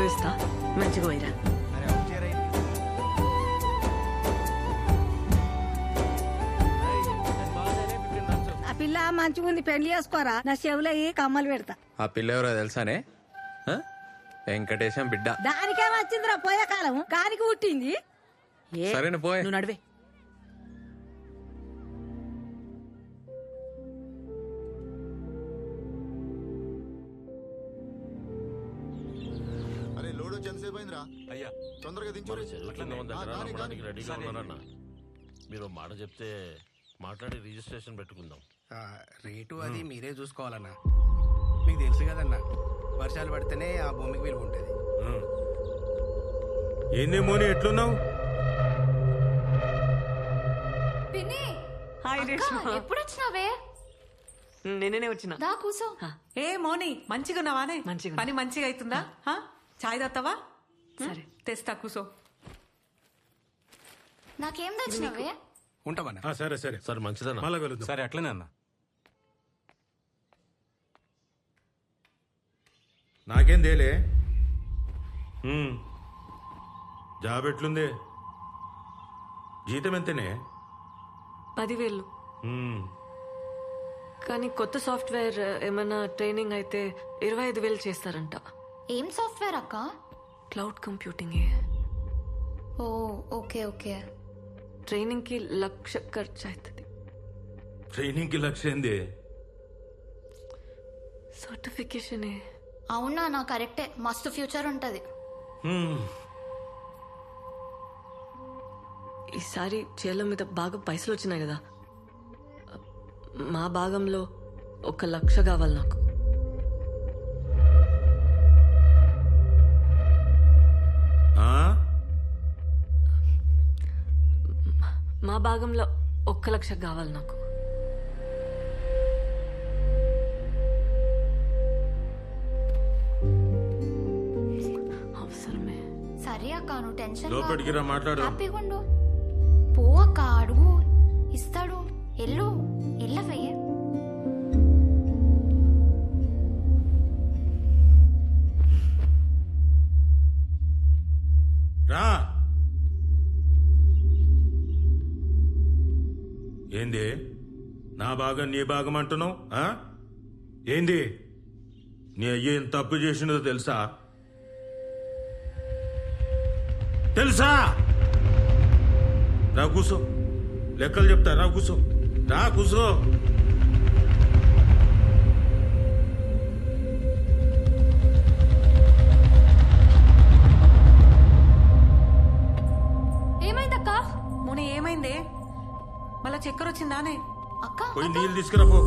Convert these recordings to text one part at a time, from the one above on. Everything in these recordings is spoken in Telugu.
పోయిస్తా, మంచిగా పోయిరా. ఆ పిల్ల మంచిగా ఉంది, పెళ్లి చేసుకోరా. నా చెవులో కమ్మలు పెడతా. ఆ పిల్ల ఎవరో తెలుసానే? వెంకటేశం బిడ్డ. దానికే వచ్చిందిరా పోయే కాలం, కానికి పుట్టింది. సరేనా పోయే. నువ్వు నడివే. అయ్యా తొందరగా రెడీగా ఉన్నారన్న. మీరు మాట చెప్తే మాట్లాడి రిజిస్ట్రేషన్ పెట్టుకుందాం. రేటు అది మీరే చూసుకోవాలన్నా. మీకు తెలుసు కదన్నా, వర్షాలు పడితేనే ఆ భూమికి విలువ ఉంటుంది. ఏందేమోని ఎట్లున్నావు? ఎప్పుడు వచ్చినావే? నేనే వచ్చిన. దా కూసో. ఏ మోని, మంచిగా ఉన్నావానే? మంచిగా. పని మంచిగా అవుతుందా? చాయ్ తాగుతావా? సరే తెస్తా, కూసో. నాకేం తెచ్చినావే? ఉంటామన్నా. సరే సరే సరే మంచిదన్నా. మళ్ళా కలుద్దాం. సరే అట్లనే అన్న. నాకేం తేలే. జాబ్ ఎట్లుంది? జీతం ఎంతనే? 10,000. కానీ కొత్త సాఫ్ట్వేర్ ఏమైనా ట్రైనింగ్ అయితే 25,000 చేస్తారంట. ఏం సాఫ్ట్వేర్ అక్క? Cloud computing. Oh okay okay. Training కి 1,00,000 ఖర్చు అవుతుంది. ట్రైనింగ్ కి 1,00,000 ఏంది? సర్టిఫికేషన్. అవునా? నా కరెక్టే, మస్తు ఫ్యూచర్ ఉంటది. ఈసారి చేల మీద బాగా పైసలు వచ్చినాయి కదా, మా భాగంలో 1,00,000 కావాలి నాకు. మా భాగంలో 1,00,000 కావాలి నాకు. అవసరమే. సరే అక్క, నువ్వు టెన్షన్ లోపలికి రా, మాట్లాడు. హ్యాపీగా ఉండు. పో అక్క, అడుగు, ఇస్తాడు. ఎల్లు, ఎల్లవే. రా. ఏంది నా భాగం నీ భాగం అంటున్నావు? ఏంది నీ అయ్య ఎంత తప్పు చేసినదో తెలుసా? రా కూసో, లెక్కలు చెప్తా. రా కూసో, రా కూసో. ఏమైందక్క? మోని ఏమైందే? మళ్ళా చక్కెర వచ్చిందానే? అక్క పోయి నీళ్ళు తీసుకురా పో.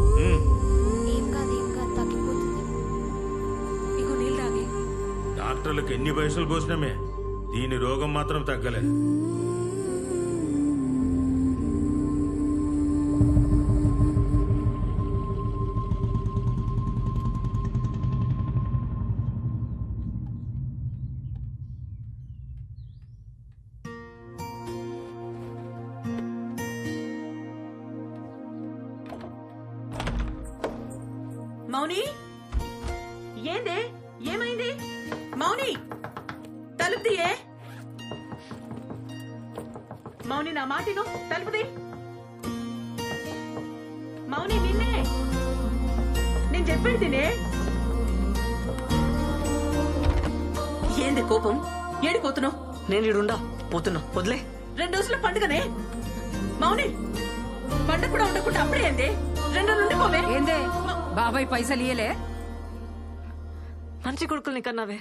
ఏం కాదు తగ్గిపోతుంది. ఇగో నీళ్ళు తాగి. డాక్టర్లకు ఎన్ని పైసలు పోసినామే, దీని రోగం మాత్రం తగ్గలే. మౌని, ఏందే? ఏమైంది? మౌని, తలుపు తీయే. మౌని, నా మాటిను, తలుపు తీ. మౌని, నిన్నే నేను చెప్పేది తినే. ఏంది కోపం? ఏడిపోతున్నావు? నేను ఇడుండా పోతున్నా, వదిలే. 2 రోజుల పండుగనే మౌని. పండుగ కూడా ఉండకుండా అప్పుడే ఏంది? 2 రోజులు ఉండిపోవే. ఏందే బాబాయ్ పైసలు ఇయ్యలే? మంచి కొడుకుల్ని కన్నావే.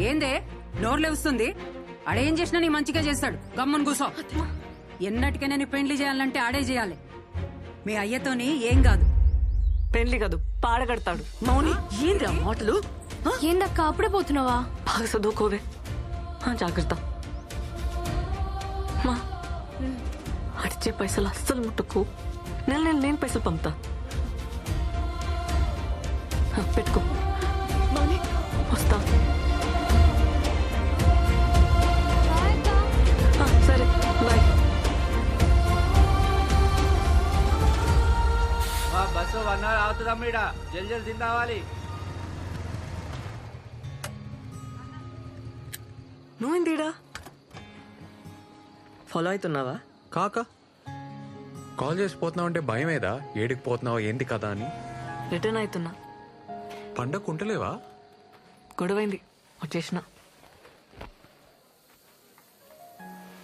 ఏందే నోర్లే వస్తుంది? ఆడేం చేసినా నీ మంచిగా చేస్తాడు. గమ్మున కూసో. ఎన్నటికైనా నీ పెండ్లి చేయాలంటే ఆడే చేయాలి. మీ అయ్యతోని ఏం కాదు. పెండ్లి కాదు, పాడగడతాడు. మౌని, ఏంది ఆ మాటలు? ఏందక్క అప్పుడే పోతున్నావా? బాగా చదువుకోవే. జాగ్రత్త. మా అడిచే పైసలు అస్సలు ముట్టుకు. నెల నేను పైసలు పంపుతా. పెట్టుకో. మౌని, వస్తా. సరే, బాయ్. Bus 1 hour అవుతుందమ్మ. ఇడ జల్ తిందావాలి. నువ్వేందిడా ఫాలో అవుతున్నావా? కాక కాల్ చేసి పోతున్నావు అంటే భయమేదా? ఏడికి పోతున్నావు ఏంటి కదా అని. రిటర్న్ అవుతున్నా. పండగ ఉంటలేవా? గొడవైంది, వచ్చేసిన.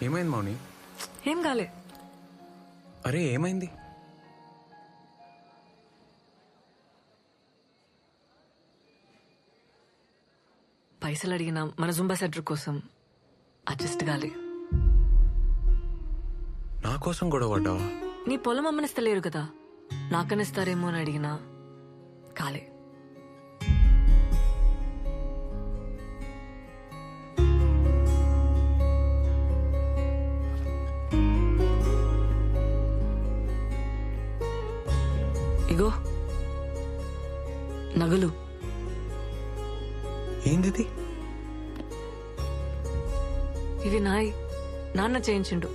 ఏమైంది మౌని? ఏం కాలే. అరే ఏమైంది? పైసలు అడిగిన మన జుంబా సెంటర్ కోసం అడ్జస్ట్ కాలే. నా కోసం గొడవ పడ్డావా? నీ పొలం అమ్మనిస్తలేరు కదా, నాకనిస్తారేమో అని అడిగినా కాలే. ఇగో నగలు. ఏంది? ఇవి నాయి, నాన్న చేయించిండు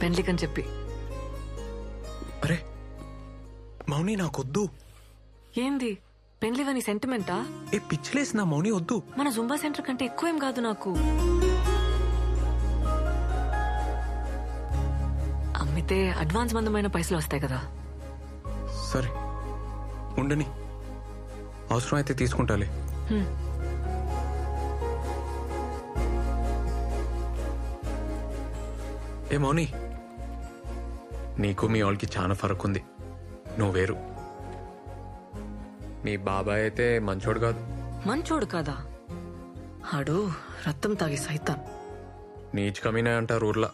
పెండ్లికని చెప్పి. అరే మౌని నాకొద్దు. ఏంది పెండ్లివని సెంటిమెంటా? ఏ పిచ్చిలేసిన మౌని, వద్దు. మన జుంబా సెంటర్ కంటే ఎక్కువేం కాదు నాకు. అమ్మితే అడ్వాన్స్ మందమైన పైసలు వస్తాయి కదా. సరే ఉండని, అవసరం అయితే తీసుకుంటాలే. హ్మ్. ఏ మౌని, నీకు మీ వాళ్ళకి చాలా ఫరక్ ఉంది. నువ్వు వేరు. మీ బాబాయ్ అయితే మంచోడు కాదు. మంచోడు కాదా? ఆడు రక్తం తాగి సైతాన్. నీచ్ కమీనే అంటారు ఊర్లా.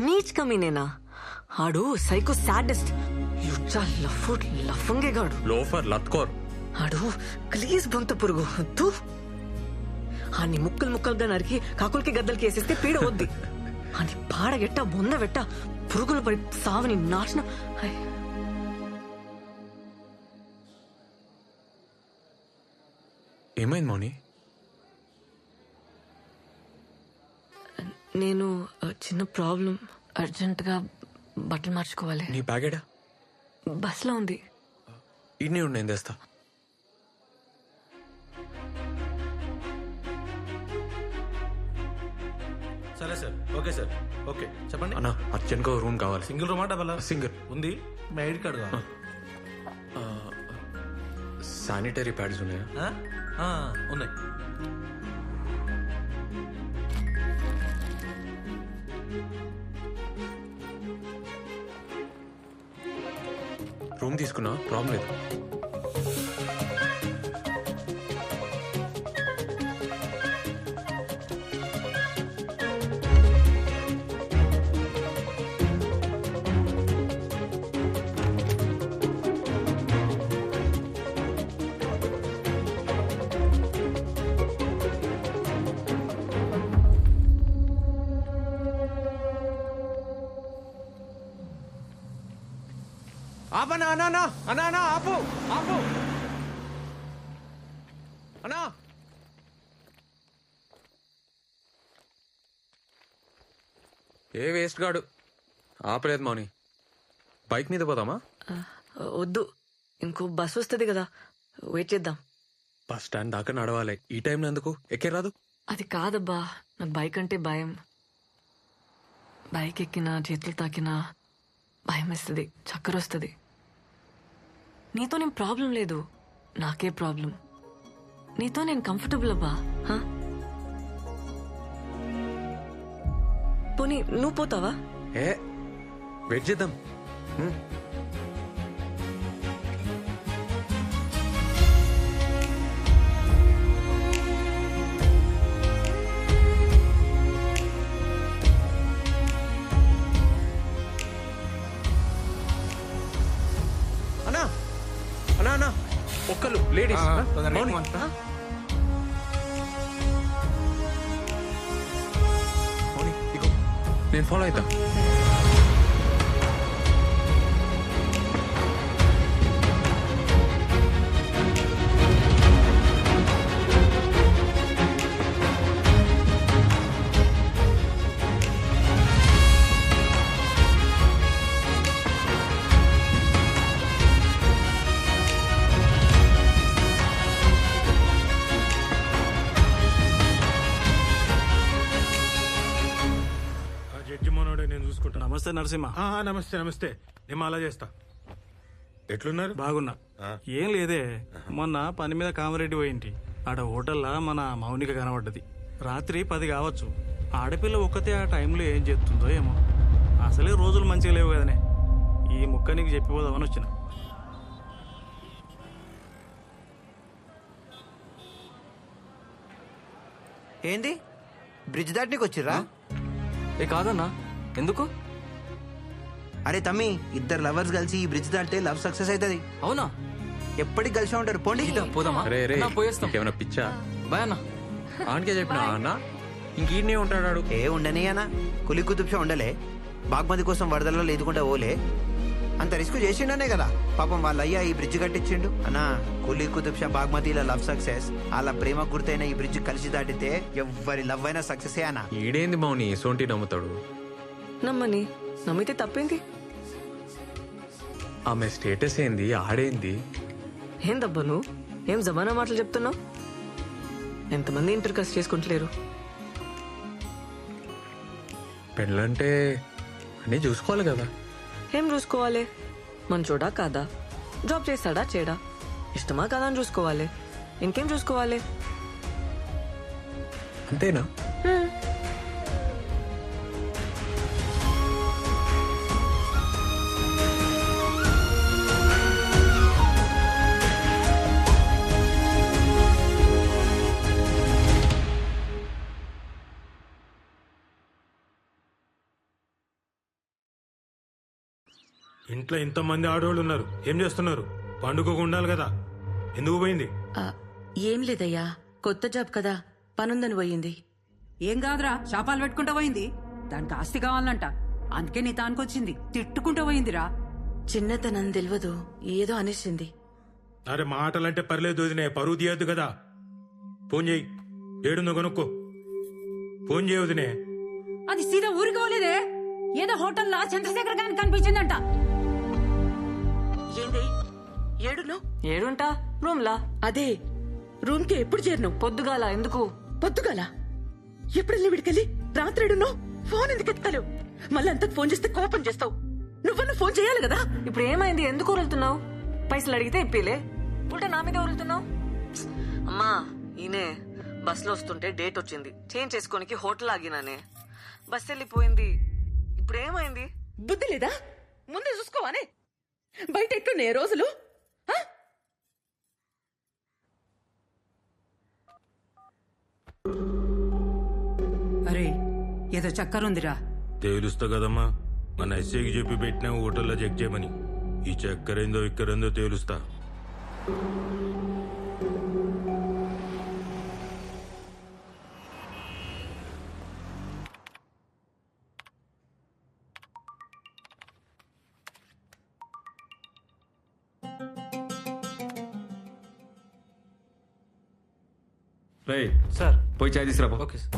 నీచ్ కమీనేనా? ఆడు సైకో సాడెస్ట్, యుచ్చా లఫంగేగాడు. లోఫర్ లత్కోర్. ఆడు ప్లీజ్ బొంత పురుగు వద్దు. ఆని ముక్కలు ముక్కలుగా నరికి కాకులకి గద్దలకి వేసేస్తే పీడ వద్ది. అని పాడగెట్ట బొందవెట్ట పురుగులు పడి సావని నాశనం. ఏమైంది మౌని? నేను చిన్న ప్రాబ్లం, అర్జెంటుగా బట్టలు మార్చుకోవాలి. నీ బ్యాగేడా? బస్లో ఉంది. ఇన్ని ఉండి నేను తెస్తా. సరే సార్, ఓకే సార్, ఓకే చెప్పండి. అన్నా అర్జెంట్గా రూమ్ కావాలి. Single రూమా double? సింగిల్ ఉంది. మీ ఐడి కార్డు కావాలి. శానిటరీ ప్యాడ్స్ ఉన్నాయా? ఉన్నాయి. రూమ్ తీసుకున్నా, ప్రాబ్లం లేదు. ఆపనా అన్నా, అన్నా అన్నా అన్నా, ఆపు ఆపు అన్నా. ఏ వేస్ట్ గాడు ఆపలేదు మౌని. బైక్ మీద పోదామా? వద్దు, ఇంకో బస్ వస్తుంది కదా, వెయిట్ చేద్దాం. బస్ స్టాండ్ దాకా నడవాలి. ఈ టైంలో ఎందుకు? ఎక్కే రాదు? అది కాదబ్బా, నాకు బైక్ అంటే భయం. బైక్ ఎక్కినా చేతులు తాకినా భయం వేస్తుంది, చక్కర వస్తుంది. నీతో నేను ప్రాబ్లం లేదు, నాకే ప్రాబ్లం. నీతో నేను కంఫర్టబుల్ అబ్బా. పోనీ నువ్వు పోతావా? ఏ వెయిట్ చేద్దాం. అన్నా అన్నా అన్నా, ఒక్కలు లేడీస్. మౌని ఇగో, నేను ఫాలో అవుతా. నమస్తే నరసింహ. నమస్తే నమస్తే. నేను అలా చేస్తా. ఎట్లున్నారు? బాగున్నా. ఏం లేదే, మొన్న పని మీద కామారెడ్డి పోయింటి. ఆడ హోటల్లా మన మౌనిక కనబడ్డది. రాత్రి 10 కావచ్చు. ఆడపిల్ల ఒక్కతే ఆ టైంలో ఏం చేస్తుందో ఏమో. అసలే రోజులు మంచిగా లేవు కదనే. ఈ ముక్క నీకు చెప్పిపోదామని వచ్చిన. ఏంది బ్రిడ్జ్ దాటికి వచ్చిర్రా? ఏ కాదన్నా, ఎందుకు? అరే తమ్మి, ఇద్దరు లవర్స్ కలిసి ఈ బ్రిడ్జ్ దాటితే లవ్ సక్సెస్ అవుతుంది. అవునా? ఎప్పటికి కలిసి ఉంటారు. పోండి. పోదామా? రే రే, అన్నా, పోయేస్తాం. ఏమైనా పిచ్చా? బాయ్ అన్న. ఆనకే చెప్పిన అన్న ఇంకీడనే ఉంటాడు. ఏ ఉండని అన్న, కులి కుతుబ్షా ఉండలే. బాగ్మతి కోసం వరదల్లో లేదుకుంటా ఓలే. అంత రిస్క్ చేసిండనే కదా పాపం వాళ్ళ అయ్యా ఈ బ్రిడ్జ్ కట్టించిండు. అన్నా, కులి కుతుబ్షా బాగ్మతిల లవ్ సక్సెస్, వాళ్ళ ప్రేమ గుర్తైన ఈ బ్రిడ్జ్ కలిసి దాటితే ఎవ్వరి లవ్ అయినా సక్సెస్ అన్నా. ఈడేంది మౌని సోంటి నమ్ముతాడు? నమ్మని, నమ్మితే తప్పేంది? ఆమె స్టేటస్ ఏంది, ఆడేంది? ఏం దబ్బా నువ్వు ఏం జమానా మాటలు చెప్తున్నావు? ఎంతమంది ఇంటర్ కాస్ట్ చేసుకుంటలేరు? పెళ్ళంటే అన్నీ చూసుకోవాలి కదా. ఏం చూసుకోవాలి? మంచోడా కాదా, జాబ్ చేస్తాడా చేయడా, ఇష్టమా కాదా అని చూసుకోవాలి. ఇంకేం చూసుకోవాలి? అంతేనా? ఇంట్లో ఇంతమంది ఆడవాళ్ళు ఉన్నారు, ఏం చేస్తున్నారు? పండుగకు ఉండాలి కదా, ఎందుకు పోయింది? ఏం లేదయ్యా, కొత్త జాబ్ కదా, పనుందని పోయింది. ఏం కాదురా, శాపాలు పెట్టుకుంటూ పోయింది. దానికి ఆస్తి కావాలంట, అందుకే నీ తానుకొచ్చింది. తిట్టుకుంటూ పోయిందిరా. చిన్నతనం తెలియదు, ఏదో అనేసింది. అరే మాటలంటే పర్లేదు వదినే, పరువు తీయద్దు కదా. ఫోన్ చేయి, ఏడుందో కనుక్కో. ఫోన్ చేయ వదినే. అది సీదా ఊరికి పోలేదే, ఏదో హోటల్లో చంద్రశేఖర్ గారికి కనిపించిందంట. ఏంది ఏడును? ఏడుంటా రూమ్లా. అదే రూమ్ కి ఎప్పుడు చేరినావు? పొద్దుగాల. ఎందుకు పొద్దుగాల? ఎప్పుడు విడికెళ్ళి రాత్రేడును? ఫోన్ ఎందుకు ఎత్తావు? మళ్ళీ అంతకు ఫోన్ చేస్తే కోపం చేస్తావు. నువ్వన్నా ఫోన్ చేయాలి కదా. ఇప్పుడు ఏమైంది? ఎందుకు వదులుతున్నావు? పైసలు అడిగితే ఇప్పిలే, ఉల్టా నా మీద వదులుతున్నావు. అమ్మా, ఈయనే బస్ లో వస్తుంటే డేట్ వచ్చింది, చేంజ్ చేసుకోనికి హోటల్ ఆగినానే. బస్ వెళ్ళిపోయింది. ఇప్పుడు ఏమైంది? బుద్ధి లేదా? ముందే చూసుకోవానే. బయట ఎట్లున్నాయి రోజులు? అరే ఏదో చక్కరుందిరా. తేలుస్తా కదమ్మా, మన ఎస్ఐకి చెప్పి పెట్టినా హోటల్లో చెక్ చేయమని. ఈ చక్కరేందో ఇక్కరేందో తేలుస్తా. సార్ పోయి చాయ్ తీసుకురా. Okay sir.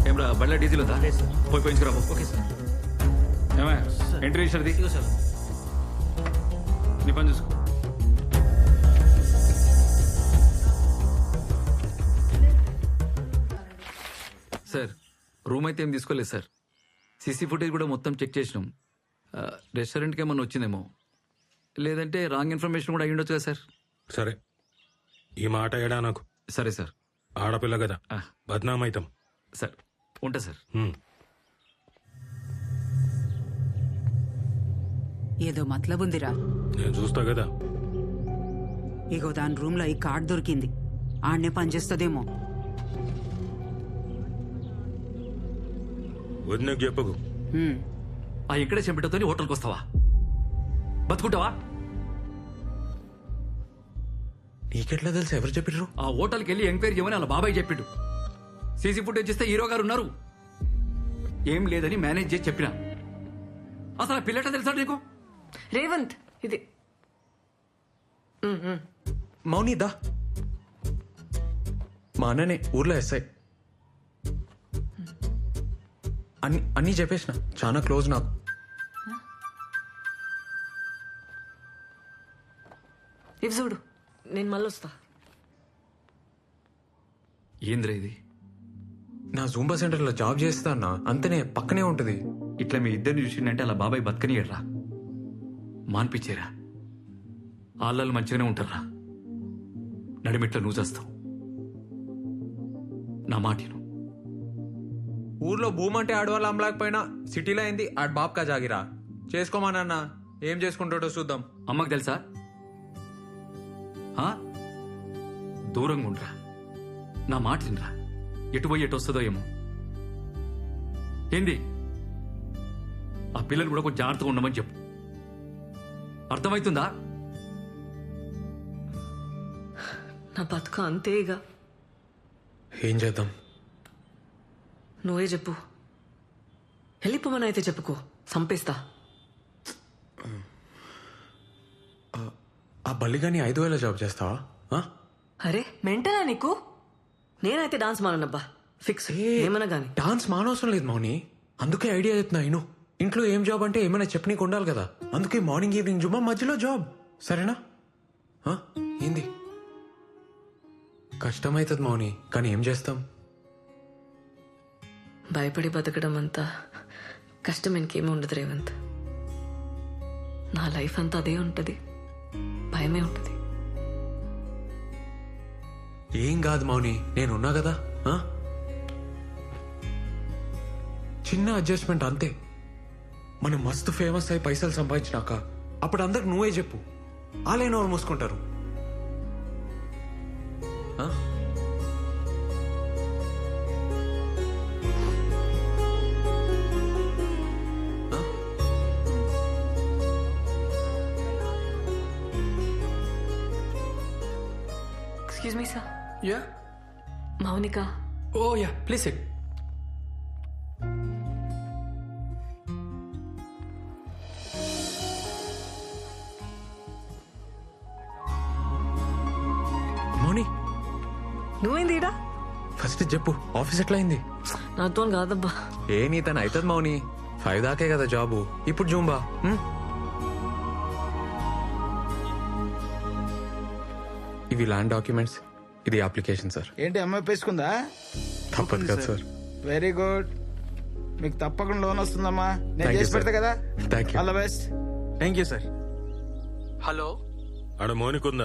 ఏమ్రా, బండ్ల డీజిల్ ఉందా? పోయి పోయించుకురా. Okay sir. ఏమే ఎంట్రీ ఇచ్చారు? ఇదిగో సార్. నీ పని చూసుకో. సార్, రూమ్ అయితే ఏం తీసుకోలేదు సార్. సీసీ ఫుటేజ్ కూడా మొత్తం చెక్ చేసినాం. రెస్టారెంట్కి ఏమన్నా వచ్చిందేమో, లేదంటే రాంగ్ ఇన్ఫర్మేషన్ కూడా అయ్యుండొచ్చు కదా సార్. సరే, ఈ మాట ఏడా నాకు. సరే సార్. ఆడపిల్ల కదా, బద్నామైతాం. సార్ ఉంటా సార్. ఏదో మతలబుందిరా. నేను చూస్తా కదా. ఇగో దాని రూమ్ లో ఈ కార్డ్ దొరికింది, ఆడనే పనిచేస్తుందేమో. వదినకు చెప్పకు. ఇక్కడే చెంపటతో హోటల్కి వస్తావా? బతుకుంటావా? నీకెట్లా తెలుసు? ఎవరు చెప్పిర్రు? ఆ హోటల్కి వెళ్ళి ఎంక్వైరీ చేయమని వాళ్ళ బాబాయ్ చెప్పిండు. సీసీ ఫుటేజ్ ఇస్తే హీరో గారు ఉన్నారు. ఏం లేదని మేనేజ్ చేసి చెప్పిన. అసలు పిల్లట తెలుసా నీకు? రేవంత్, ఇది మౌని దా. మా అన్ననే ఊర్లో ఎస్ఐ. అన్నీ చెప్పేసిన, చాలా క్లోజ్ నాకు. ఇవి చూడు, నేను మళ్ళీ వస్తా. ఏంద్రా ఇది? నా జూంబా సెంటర్లో జాబ్ చేస్తా అన్న, అంతనే పక్కనే ఉంటుంది. ఇట్లా మీ ఇద్దరిని చూసిందంటే అలా బాబాయ్ బతకనియడ్రా. మాన్పించేరా. ఆళ్ళలు మంచిగానే ఉంటారా. నడిమిట్ల నువ్వు చేస్తావు. నా మాటిను. ఊర్లో భూమి అంటే ఆడవాళ్ళు అమ్మలేకపోయినా సిటీలో అయింది ఆడ బాబ్కా జాగిరా. చేసుకోమానన్న, ఏం చేసుకుంటాడో చూద్దాం. అమ్మకు తెలుసా? దూరంగా ఉండరా. నా మాట వినరా. ఎటు పోయి ఎటు వస్తుందో ఏమో. ఏంది? ఆ పిల్లలు కూడా కొంచెం జాగ్రత్తగా ఉండమని చెప్పు. అర్థమవుతుందా? నా బతుక అంతే ఇక. ఏం చేద్దాం? నువ్వే చెప్పు. వెళ్ళిపోమని అయితే చెప్పుకో, సంపేస్తా. ఆ బల్లిగాని 5,000 జాబ్ చేస్తావా? అరే మెంటలా నీకు? నేనైతే డాన్స్ మానబ్బా, ఫిక్స్. ఏమన్నా గాని డాన్స్ మానవసరం లేదు మౌని, అందుకే ఐడియా చెప్తున్నా. ఇను ఇంట్లో ఏం జాబ్ అంటే ఏమైనా చెప్పనీకి ఉండాలి కదా, అందుకే మార్నింగ్ ఈవినింగ్ జుమ్మా, మధ్యలో జాబ్. సరేనా? ఏంది? కష్టమవుతుంది మౌని, కానీ ఏం చేస్తాం? భయపడి బతకడం అంతా కష్టం ఇంకేమీ ఉండదు రేవంత్. నా లైఫ్ అంతా అదే ఉంటది, భయమే ఉంటది. ఏం కాదు మౌని, నేనున్నా కదా. చిన్న అడ్జస్ట్మెంట్ అంతే. మనం మస్తు ఫేమస్ అయి పైసలు సంపాదించినాక అప్పుడు అందరికి నువ్వే చెప్పు, ఆలే నోరు మూసుకుంటారు. Excuse me sir. Yeah. Mounika. Oh yeah, please sit. Mouni, నువ్వేంది ఈడ? ఫస్ట్ చెప్పు, ఆఫీస్ ఎట్లా అయింది? నాతో కాదబ్బా. ఏ నీ తను అవుతుంది మౌని, 5 దాకే కదా జాబు. ఇప్పుడు జూంబా. ఇవి ల్యాండ్ డాక్యుమెంట్స్, ఇది అప్లికేషన్ సార్. ఏంటి అమ్మాయి పేసుకుందా? తప్పదు కదా సార్. వెరీ గుడ్, మీకు తప్పకుండా లోన్ వస్తుందమ్మా. నేను Thank you, చేసి పెడతా sir. కదా. Thank you. All the best. Thank you sir. Hello, ఆడ మౌనికుందా?